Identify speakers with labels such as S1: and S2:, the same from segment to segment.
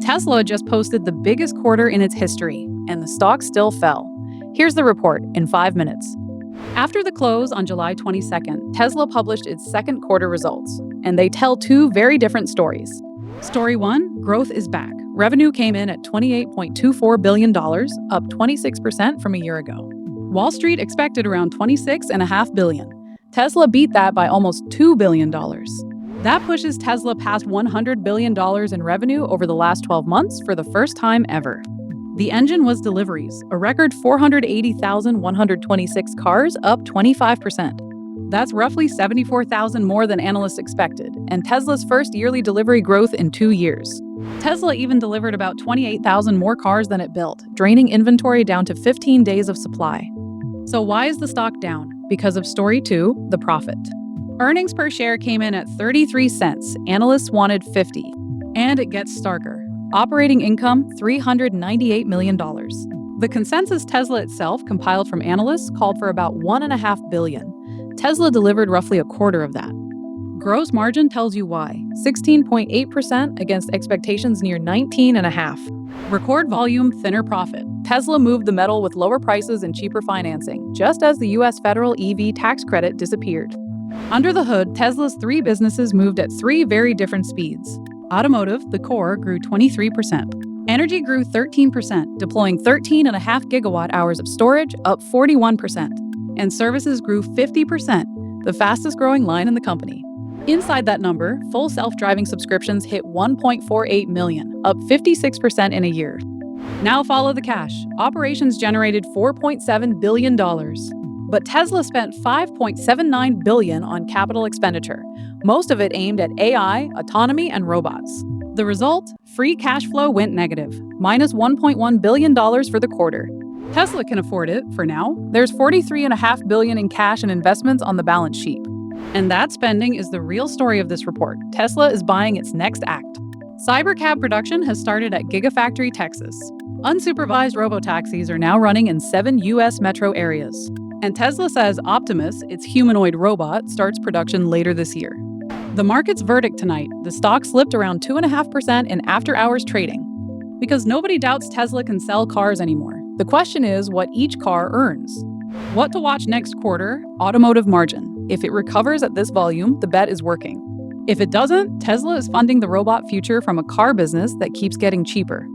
S1: Tesla just posted the biggest quarter in its history, and the stock still fell. Here's the report in 5 minutes. After the close on July 22nd, Tesla published its second quarter results, and they tell two very different stories. Story 1, growth is back. Revenue came in at $28.24 billion, up 26% from a year ago. Wall Street expected around $26.5 billion. Tesla beat that by almost $2 billion. That pushes Tesla past $100 billion in revenue over the last 12 months for the first time ever. The engine was deliveries, a record 480,126 cars, up 25%. That's roughly 74,000 more than analysts expected, and Tesla's first yearly delivery growth in 2 years. Tesla even delivered about 28,000 more cars than it built, draining inventory down to 15 days of supply. So why is the stock down? Because of story 2, the profit. Earnings per share came in at 33 cents. Analysts wanted 50. And it gets starker. Operating income, $398 million. The consensus Tesla itself, compiled from analysts, called for about $1.5 billion. Tesla delivered roughly a quarter of that. Gross margin tells you why. 16.8% against expectations near 19.5%. Record volume, thinner profit. Tesla moved the metal with lower prices and cheaper financing, just as the U.S. federal EV tax credit disappeared. Under the hood, Tesla's three businesses moved at three very different speeds. Automotive, the core, grew 23%. Energy grew 13%, deploying 13.5 gigawatt-hours of storage, up 41%. And services grew 50%, the fastest-growing line in the company. Inside that number, full self-driving subscriptions hit 1.48 million, up 56% in a year. Now follow the cash. Operations generated $4.7 billion. But Tesla spent $5.79 billion on capital expenditure, most of it aimed at AI, autonomy, and robots. The result? Free cash flow went negative, minus $1.1 billion for the quarter. Tesla can afford it, for now. There's $43.5 billion in cash and investments on the balance sheet. And that spending is the real story of this report. Tesla is buying its next act. Cybercab production has started at Gigafactory, Texas. Unsupervised robotaxis are now running in 7 U.S. metro areas. And Tesla says Optimus, its humanoid robot, starts production later this year. The market's verdict tonight, the stock slipped around 2.5% in after-hours trading. Because nobody doubts Tesla can sell cars anymore. The question is what each car earns. What to watch next quarter? Automotive margin. If it recovers at this volume, the bet is working. If it doesn't, Tesla is funding the robot future from a car business that keeps getting cheaper.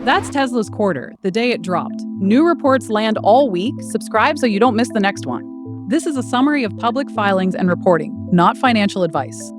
S1: That's Tesla's quarter, the day it dropped. New reports land all week. Subscribe so you don't miss the next one. This is a summary of public filings and reporting, not financial advice.